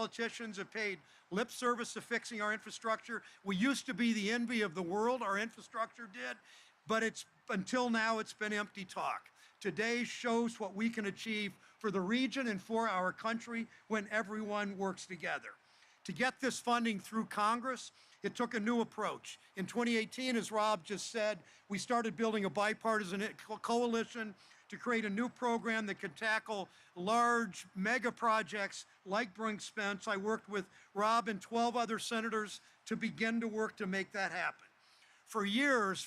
politicians have paid lip service to fixing our infrastructure. We used to be the envy of the world, our infrastructure did, but until now it's been empty talk. Today shows what we can achieve for the region and for our country when everyone works together. To get this funding through Congress, it took a new approach. In 2018, as Rob just said, we started building a bipartisan coalition to create a new program that could tackle large mega projects like Brinks Spence. I worked with Rob and 12 other senators to begin to work to make that happen. For years,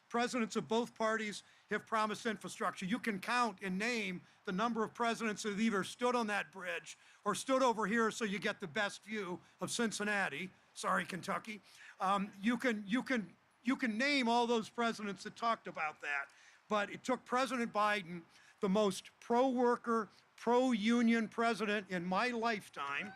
presidents of both parties have promised infrastructure. You can count and name the number of presidents that have either stood on that bridge or stood over here so you get the best view of Cincinnati. Sorry, Kentucky. You can name all those presidents that talked about that. But it took President Biden, the most pro-worker, pro-union president in my lifetime.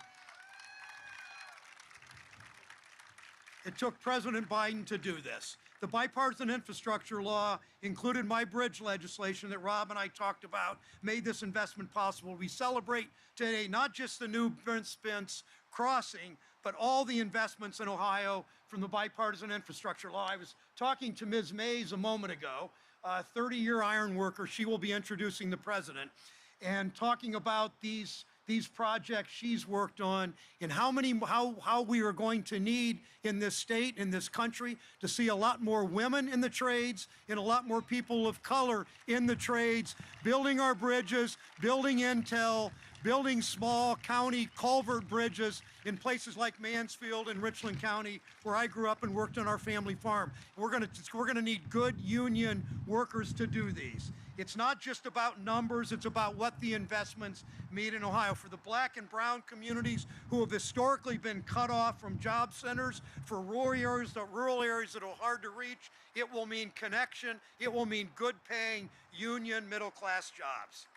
It took President Biden to do this. The bipartisan infrastructure law included my bridge legislation that Rob and I talked about, made this investment possible. We celebrate today not just the new Brinks Spence crossing, but all the investments in Ohio from the bipartisan infrastructure law. I was talking to Ms. Mays a moment ago, a 30-year iron worker. She will be introducing the president and talking about these projects she's worked on and how we are going to need in this state, in this country, to see a lot more women in the trades and a lot more people of color in the trades, building our bridges, building Intel, building small county culvert bridges in places like Mansfield and Richland County, where I grew up and worked on our family farm. We're gonna need good union workers to do these. It's not just about numbers, it's about what the investments mean in Ohio. For the black and brown communities who have historically been cut off from job centers, for rural areas that are hard to reach, it will mean connection, it will mean good paying union middle class jobs.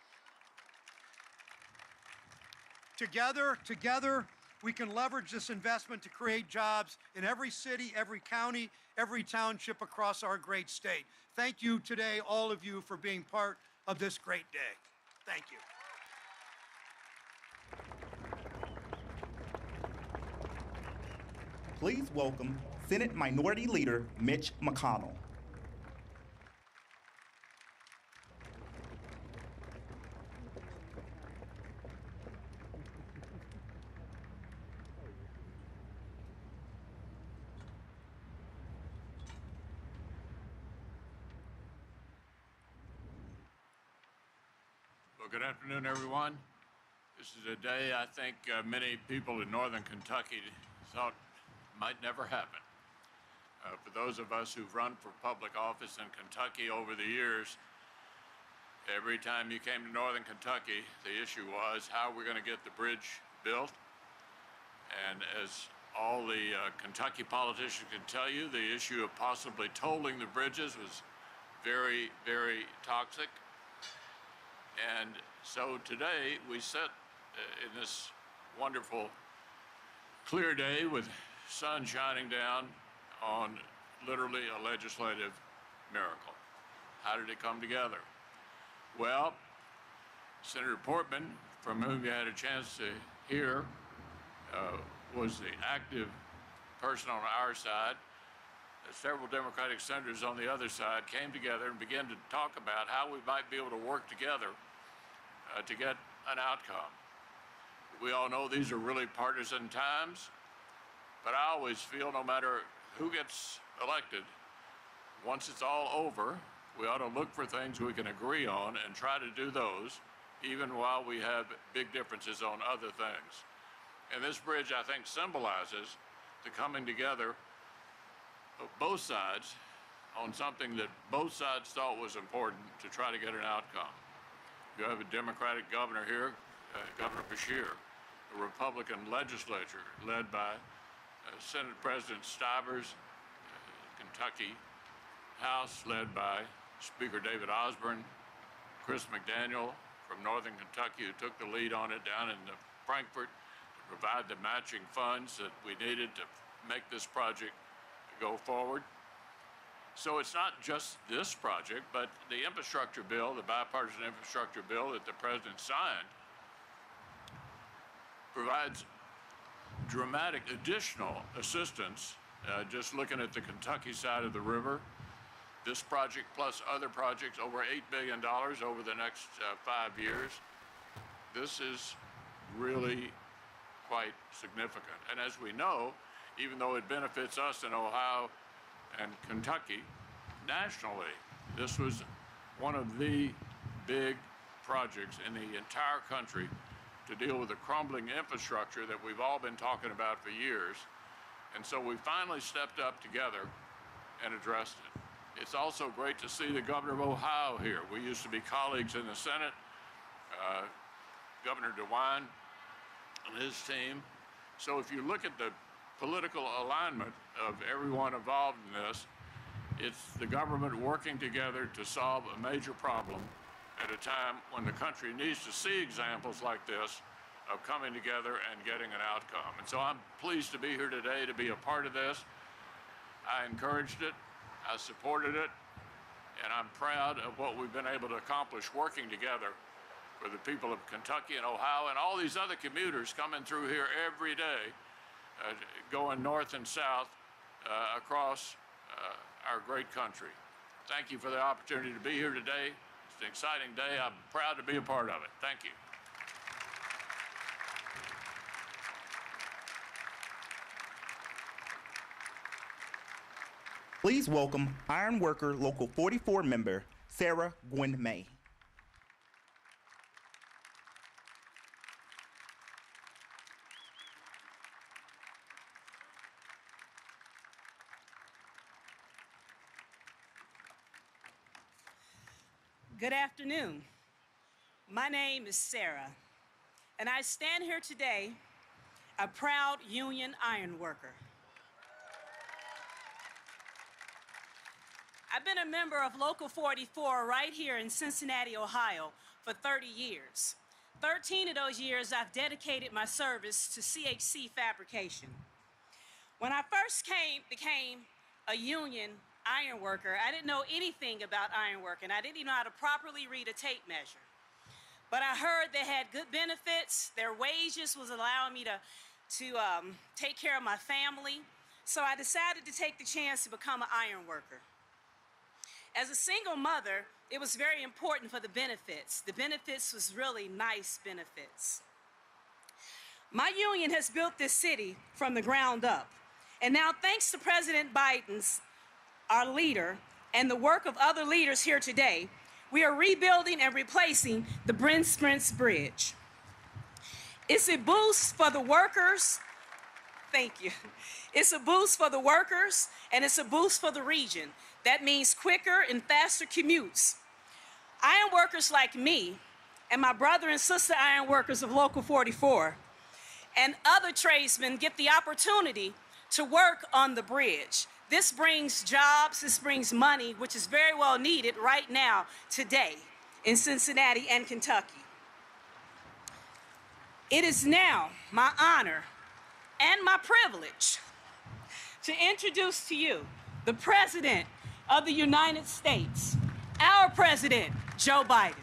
Together, we can leverage this investment to create jobs in every city, every county, every township across our great state. Thank you today, all of you, for being part of this great day. Thank you. Please welcome Senate Minority Leader Mitch McConnell. Well, good afternoon, everyone. This is a day I think many people in northern Kentucky thought might never happen. For those of us who've run for public office in Kentucky over the years, every time you came to northern Kentucky, the issue was how we're going to get the bridge built. And as all the Kentucky politicians can tell you, the issue of possibly tolling the bridges was very, very toxic. And so today we sit in this wonderful clear day with sun shining down on literally a legislative miracle. How did it come together? Well, Senator Portman, from whom you had a chance to hear, was the active person on our side. Several Democratic senators on the other side came together and began to talk about how we might be able to work together to get an outcome. We all know these are really partisan times, but I always feel no matter who gets elected, once it's all over, we ought to look for things we can agree on and try to do those, even while we have big differences on other things. And this bridge, I think, symbolizes the coming together of both sides on something that both sides thought was important to try to get an outcome. You have a Democratic governor here, Governor Beshear, a Republican legislature led by Senate President Stivers, Kentucky House led by Speaker David Osborne, Chris McDaniel from Northern Kentucky, who took the lead on it down in Frankfort to provide the matching funds that we needed to make this project go forward. So it's not just this project, but the infrastructure bill, the bipartisan infrastructure bill that the president signed, provides dramatic additional assistance. Just looking at the Kentucky side of the river, this project plus other projects, over $8 billion over the next 5 years. This is really quite significant. And as we know, even though it benefits us in Ohio and Kentucky, nationally, this was one of the big projects in the entire country to deal with the crumbling infrastructure that we've all been talking about for years. And so we finally stepped up together and addressed it. It's also great to see the governor of Ohio here. We used to be colleagues in the Senate. Governor DeWine and his team. So if you look at the political alignment of everyone involved in this, it's the government working together to solve a major problem at a time when the country needs to see examples like this of coming together and getting an outcome. And so I'm pleased to be here today to be a part of this. I encouraged it, I supported it, and I'm proud of what we've been able to accomplish working together for the people of Kentucky and Ohio and all these other commuters coming through here every day, going north and south across our great country. Thank you for the opportunity to be here today. It's an exciting day. I'm proud to be a part of it. Thank you. Please welcome Iron Worker Local 44 member Sarah Gwen May. Good afternoon. My name is Sarah, and I stand here today a proud union iron worker. I've been a member of Local 44 right here in Cincinnati, Ohio for 30 years. 13 of those years I've dedicated my service to CHC fabrication. When I first became a union iron worker, I didn't know anything about ironworking. I didn't even know how to properly read a tape measure. But I heard they had good benefits. Their wages was allowing me to take care of my family. So I decided to take the chance to become an iron worker. As a single mother, it was very important for the benefits. The benefits was really nice benefits. My union has built this city from the ground up. And now, thanks to President Biden's, our leader, and the work of other leaders here today, we are rebuilding and replacing the Brent Spence Bridge. It's a boost for the workers. Thank you. It's a boost for the workers, and it's a boost for the region. That means quicker and faster commutes. Iron workers like me, and my brother and sister iron workers of Local 44, and other tradesmen get the opportunity to work on the bridge. This brings jobs, this brings money, which is very well needed right now, today, in Cincinnati and Kentucky. It is now my honor and my privilege to introduce to you the President of the United States, our President, Joe Biden.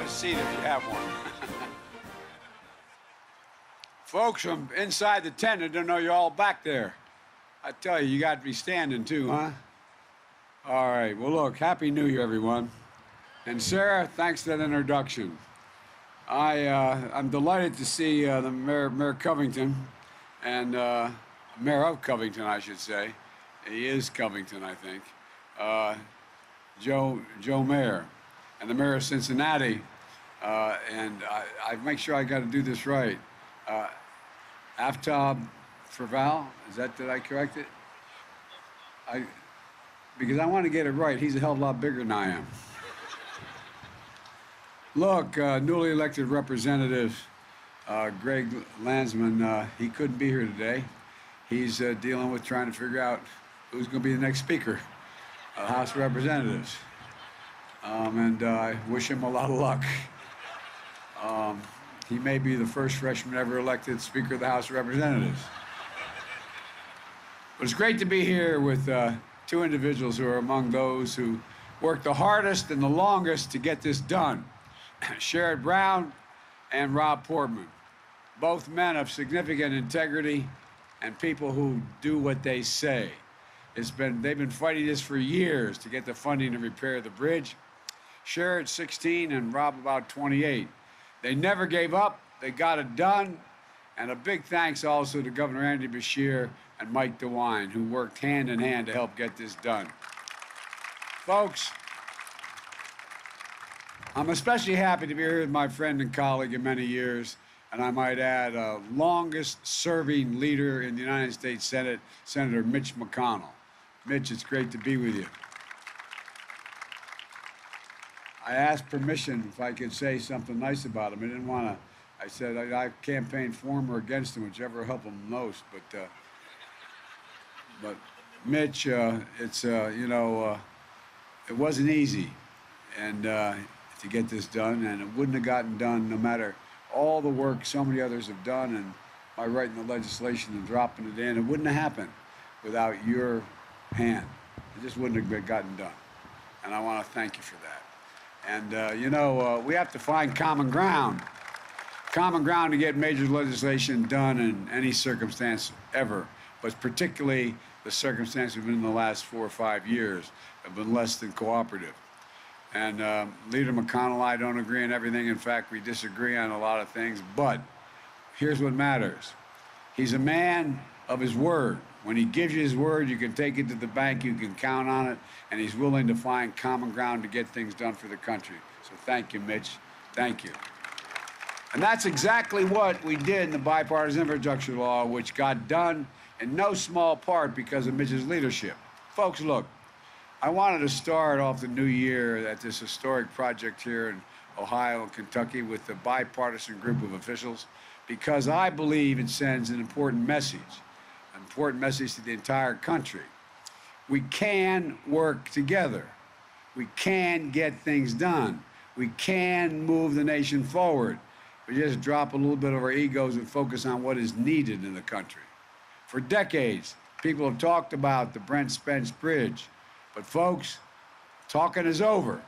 Seat if you have one. Folks from inside the tent that don't know you're all back there. I tell you, you got to be standing too, huh? All right, well look, Happy New Year, everyone. And Sarah, thanks for that introduction. I'm delighted to see the Mayor Covington, and Mayor of Covington, I should say. He is Covington, I think. Joe Mayor, and the Mayor of Cincinnati. And I make sure I got to do this right. Aftab Ferval, did I correct it? Because I want to get it right. He's a hell of a lot bigger than I am. Look, newly elected representatives, Greg Landsman, he couldn't be here today. He's dealing with trying to figure out who's going to be the next Speaker of the House of Representatives. And I wish him a lot of luck. He may be the first freshman ever elected Speaker of the House of Representatives. But it's great to be here with two individuals who are among those who worked the hardest and the longest to get this done. Sherrod Brown and Rob Portman, both men of significant integrity and people who do what they say. They've been fighting this for years to get the funding to repair the bridge. Sherrod 16 and Rob about 28. They never gave up. They got it done. And a big thanks also to Governor Andy Beshear and Mike DeWine, who worked hand in hand to help get this done. Folks, I'm especially happy to be here with my friend and colleague in many years, and I might add, longest-serving leader in the United States Senate, Senator Mitch McConnell. Mitch, it's great to be with you. I asked permission if I could say something nice about him. I didn't want to. I said I campaigned for him or against him, whichever helped him most. But Mitch, it wasn't easy, and to get this done, and it wouldn't have gotten done no matter all the work so many others have done, and by writing the legislation and dropping it in, it wouldn't have happened without your hand. It just wouldn't have gotten done, and I want to thank you for that. And we have to find common ground to get major legislation done in any circumstance ever, but particularly the circumstances we've been in the last 4 or 5 years have been less than cooperative. And Leader McConnell and I don't agree on everything. In fact, we disagree on a lot of things, but here's what matters. He's a man of his word. When he gives you his word, you can take it to the bank, you can count on it, and he's willing to find common ground to get things done for the country. So thank you, Mitch. Thank you. And that's exactly what we did in the bipartisan infrastructure law, which got done in no small part because of Mitch's leadership. Folks, look, I wanted to start off the new year at this historic project here in Ohio and Kentucky with a bipartisan group of officials because I believe it sends an important message to the entire country. We can work together. We can get things done. We can move the nation forward. We just drop a little bit of our egos and focus on what is needed in the country. For decades, people have talked about the Brent Spence Bridge. But folks, talking is over.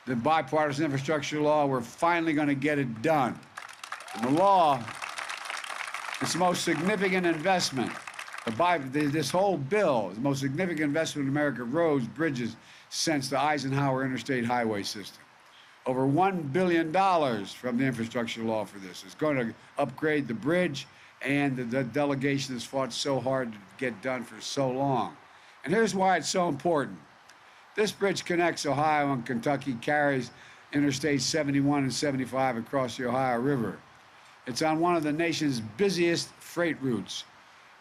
The bipartisan infrastructure law, we're finally going to get it done. And the law, it's the most significant investment. This whole bill is the most significant investment in American roads, bridges, since the Eisenhower Interstate Highway System. Over $1 billion from the infrastructure law for this. It's going to upgrade the bridge, and the delegation has fought so hard to get done for so long. And here's why it's so important. This bridge connects Ohio and Kentucky, carries Interstate 71 and 75 across the Ohio River. It's on one of the nation's busiest freight routes.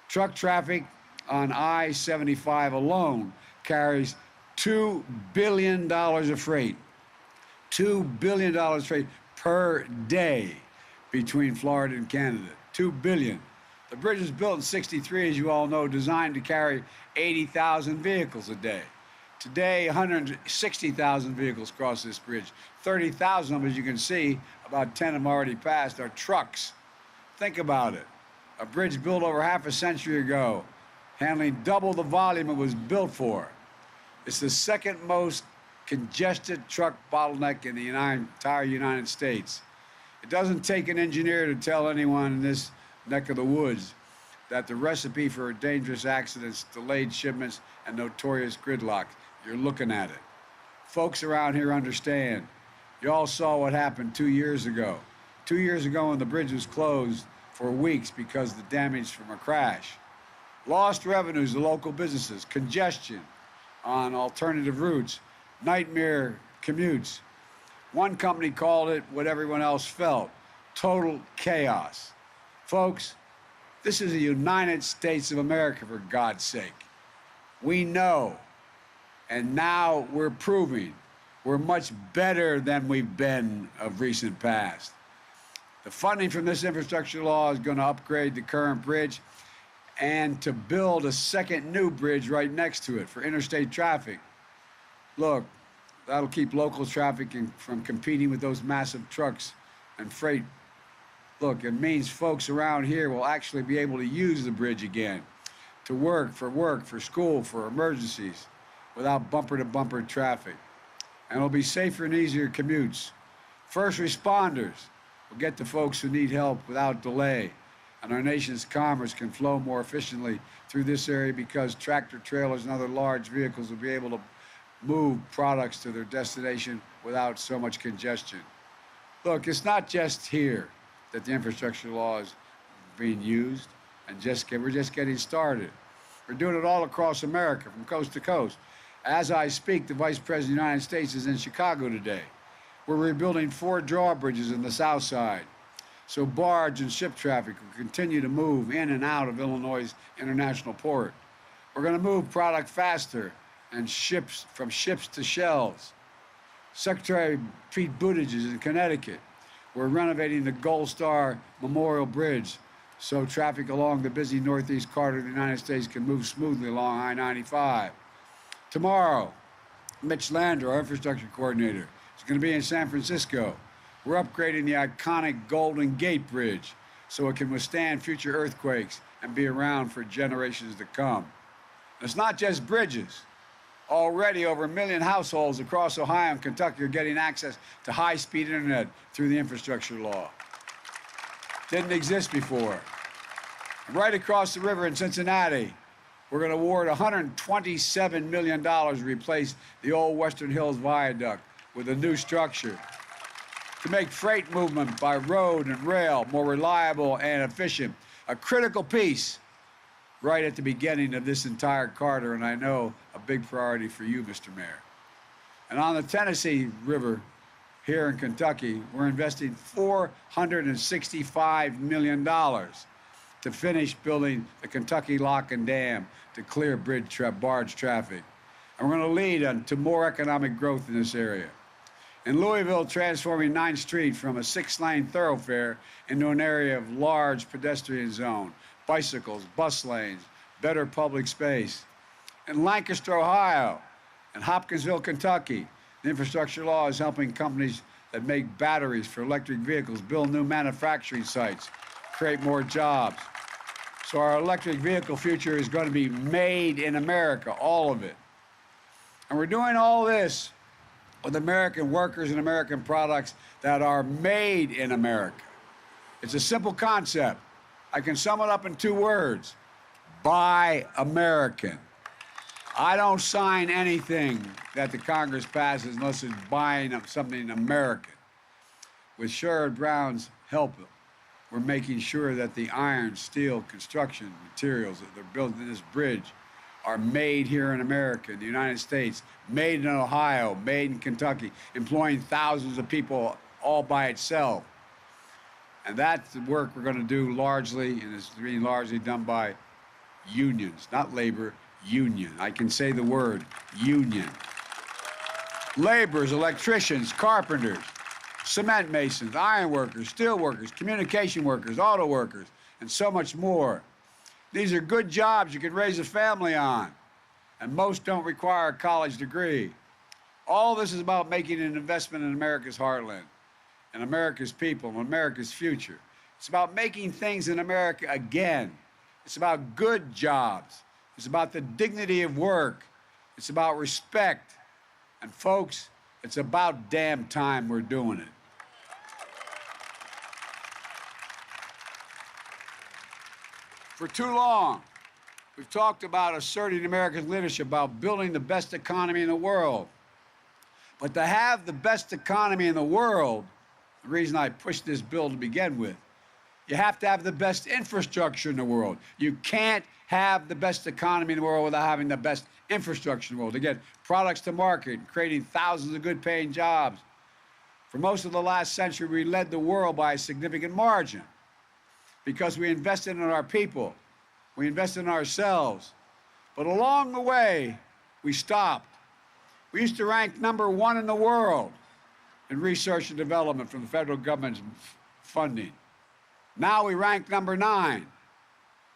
Truck traffic on I-75 alone carries $2 billion of freight. $2 billion of freight per day between Florida and Canada. $2 billion. The bridge was built in '63, as you all know, designed to carry 80,000 vehicles a day. Today, 160,000 vehicles cross this bridge. 30,000 of them, as you can see, about 10 of them already passed, are trucks. Think about it. A bridge built over half a century ago, handling double the volume it was built for. It's the second most congested truck bottleneck in the entire United States. It doesn't take an engineer to tell anyone in this neck of the woods that the recipe for dangerous accidents, delayed shipments, and notorious gridlock, you're looking at it. Folks around here understand. You all saw what happened 2 years ago. 2 years ago when the bridge was closed for weeks because of the damage from a crash. Lost revenues to local businesses, congestion on alternative routes, nightmare commutes. One company called it what everyone else felt, total chaos. Folks, this is the United States of America, for God's sake. We know, and now we're proving we're much better than we've been of recent past. The funding from this infrastructure law is going to upgrade the current bridge and to build a second new bridge right next to it for interstate traffic. Look, that'll keep local traffic from competing with those massive trucks and freight. Look, it means folks around here will actually be able to use the bridge again to work, for school, for emergencies, without bumper-to-bumper traffic. And it'll be safer and easier commutes. First responders will get to folks who need help without delay. And our nation's commerce can flow more efficiently through this area because tractor trailers and other large vehicles will be able to move products to their destination without so much congestion. Look, it's not just here that the infrastructure law is being used, and we're just getting started. We're doing it all across America, from coast to coast. As I speak, the Vice President of the United States is in Chicago today. We're rebuilding 4 drawbridges in the South Side, so barge and ship traffic will continue to move in and out of Illinois' International Port. We're going to move product faster and from ships to shelves. Secretary Pete Buttigieg is in Connecticut. We're renovating the Gold Star Memorial Bridge so traffic along the busy northeast corridor of the United States can move smoothly along I-95. Tomorrow, Mitch Landrieu, our infrastructure coordinator, is going to be in San Francisco. We're upgrading the iconic Golden Gate Bridge so it can withstand future earthquakes and be around for generations to come. It's not just bridges. Already, over 1 million households across Ohio and Kentucky are getting access to high-speed internet through the infrastructure law. Didn't exist before. Right across the river in Cincinnati, we're going to award $127 million to replace the old Western Hills Viaduct with a new structure to make freight movement by road and rail more reliable and efficient, a critical piece right at the beginning of this entire corridor, and I know a big priority for you, Mr. Mayor. And on the Tennessee River here in Kentucky, we're investing $465 million to finish building the Kentucky Lock and Dam to clear barge traffic. And we're going to lead to more economic growth in this area. In Louisville, transforming 9th Street from a 6-lane thoroughfare into an area of large pedestrian zone, bicycles, bus lanes, better public space. In Lancaster, Ohio, and Hopkinsville, Kentucky, the infrastructure law is helping companies that make batteries for electric vehicles build new manufacturing sites, create more jobs. So our electric vehicle future is going to be made in America, all of it. And we're doing all this with American workers and American products that are made in America. It's a simple concept. I can sum it up in 2 words: Buy American. I don't sign anything that the Congress passes unless it's buying something American. With Sherrod Brown's help, we're making sure that the iron, steel, construction materials that they're building this bridge are made here in America, in the United States, made in Ohio, made in Kentucky, employing thousands of people all by itself. And that's the work we're going to do largely, and it's being largely done by unions, not labor, union. I can say the word, union. Laborers, electricians, carpenters, cement masons, iron workers, steel workers, communication workers, auto workers, and so much more. These are good jobs you can raise a family on, and most don't require a college degree. All this is about making an investment in America's heartland, and America's people, and America's future. It's about making things in America again. It's about good jobs. It's about the dignity of work. It's about respect. And folks, it's about damn time we're doing it. For too long, we've talked about asserting American leadership, about building the best economy in the world. But to have the best economy in the world, the reason I pushed this bill to begin with, you have to have the best infrastructure in the world. You can't have the best economy in the world without having the best infrastructure in the world to get products to market, creating thousands of good-paying jobs. For most of the last century, we led the world by a significant margin because we invested in our people, we invested in ourselves. But along the way, we stopped. We used to rank #1 in the world in research and development from the federal government's funding. Now we rank number 9.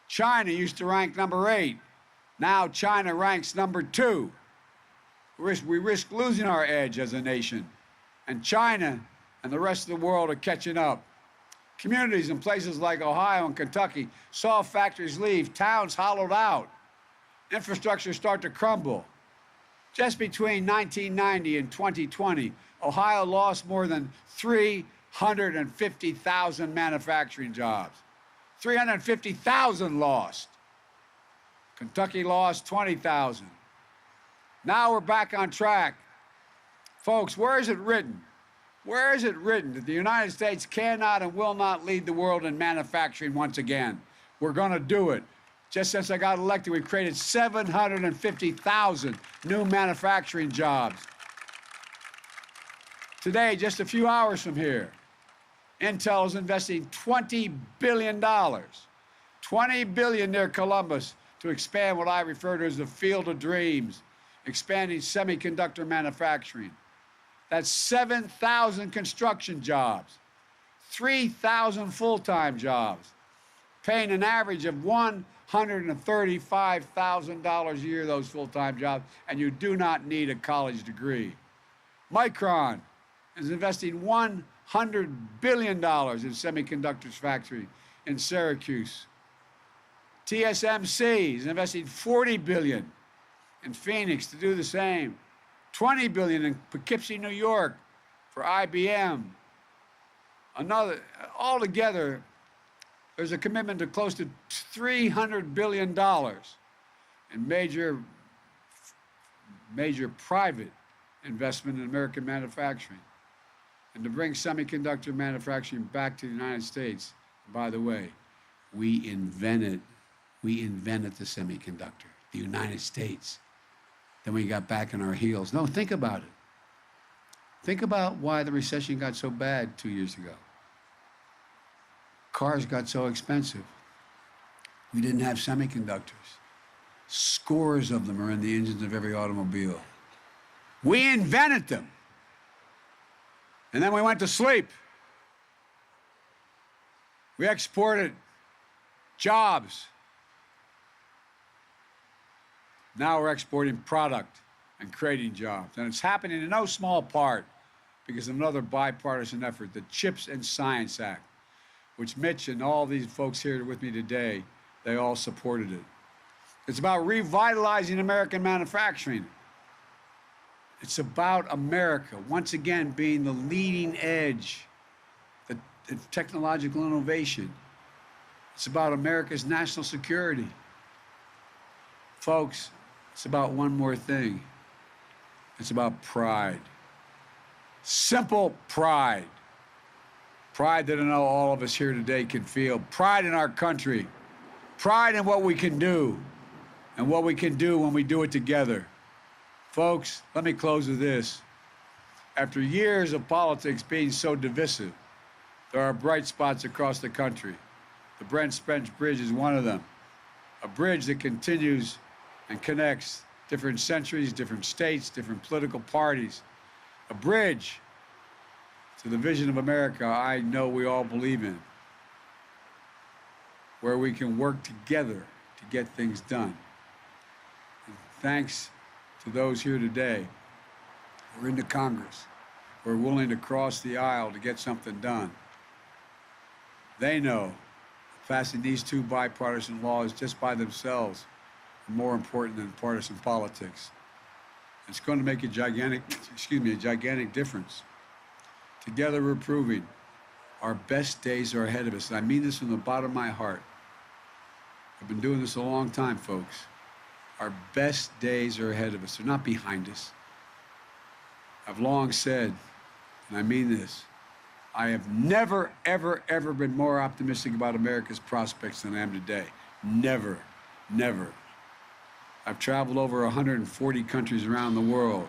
China used to rank number 8. Now China ranks number 2. We risk losing our edge as a nation. And China and the rest of the world are catching up. Communities in places like Ohio and Kentucky saw factories leave, towns hollowed out, infrastructure start to crumble. Just between 1990 and 2020, Ohio lost more than 350,000 manufacturing jobs. 350,000 lost. Kentucky lost 20,000. Now we're back on track. Folks, where is it written? Where is it written that the United States cannot and will not lead the world in manufacturing once again? We're going to do it. Just since I got elected, we've created 750,000 new manufacturing jobs. Today, just a few hours from here, Intel is investing $20 billion, $20 billion near Columbus to expand what I refer to as the field of dreams, expanding semiconductor manufacturing. That's 7,000 construction jobs, 3,000 full-time jobs, paying an average of $135,000 a year, those full-time jobs, and you do not need a college degree. Micron is investing $100 billion in semiconductors factory in Syracuse. TSMC is investing $40 billion in Phoenix to do the same. $20 billion in Poughkeepsie, New York for IBM. Altogether, there's a commitment to close to $300 billion in major private investment in American manufacturing. And to bring semiconductor manufacturing back to the United States. By the way, we invented the semiconductor, the United States. Then we got back on our heels. No, think about it. Think about why the recession got so bad 2 years ago. Cars got so expensive. We didn't have semiconductors. Scores of them are in the engines of every automobile. We invented them. And then we went to sleep. We exported jobs. Now we're exporting product and creating jobs. And it's happening in no small part because of another bipartisan effort, the CHIPS and Science Act, which Mitch and all these folks here with me today, they all supported it. It's about revitalizing American manufacturing. It's about America, once again, being the leading edge of technological innovation. It's about America's national security. Folks, it's about one more thing. It's about pride. Simple pride. Pride that I know all of us here today can feel. Pride in our country. Pride in what we can do and what we can do when we do it together. Folks, let me close with this. After years of politics being so divisive, there are bright spots across the country. The Brent Spence Bridge is one of them. A bridge that continues and connects different centuries, different states, different political parties. A bridge to the vision of America I know we all believe in, where we can work together to get things done. And thanks to those here today who are in the Congress, who are willing to cross the aisle to get something done. They know passing these two bipartisan laws just by themselves are more important than partisan politics. It's going to make a gigantic difference. Together we're proving our best days are ahead of us. And I mean this from the bottom of my heart. I've been doing this a long time, folks. Our best days are ahead of us. They're not behind us. I've long said, and I mean this, I have never, ever, ever been more optimistic about America's prospects than I am today. Never, never. I've traveled over 140 countries around the world.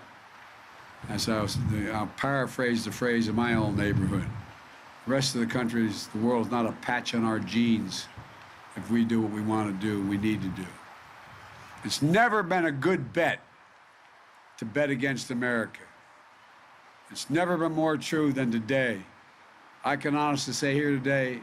I'll paraphrase the phrase in my own neighborhood. The rest of the countries, the world's not a patch on our genes. If we do what we want to do, we need to do. It's never been a good bet to bet against America. It's never been more true than today. I can honestly say here today,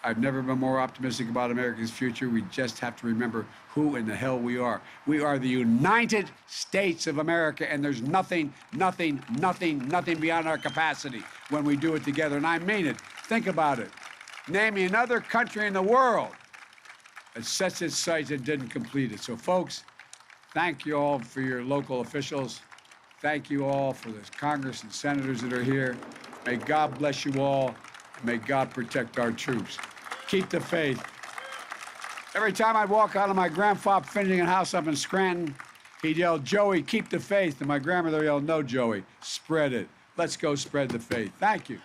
I've never been more optimistic about America's future. We just have to remember who in the hell we are. We are the United States of America, and there's nothing beyond our capacity when we do it together. And I mean it. Think about it. Name me another country in the world that sets its sights and didn't complete it. So, folks, thank you all for your local officials. Thank you all for the Congress and senators that are here. May God bless you all. And may God protect our troops. Keep the faith. Every time I'd walk out of my grandfather finishing a house up in Scranton, he'd yell, "Joey, keep the faith." And my grandmother yelled, "No, Joey, spread it. Let's go spread the faith." Thank you.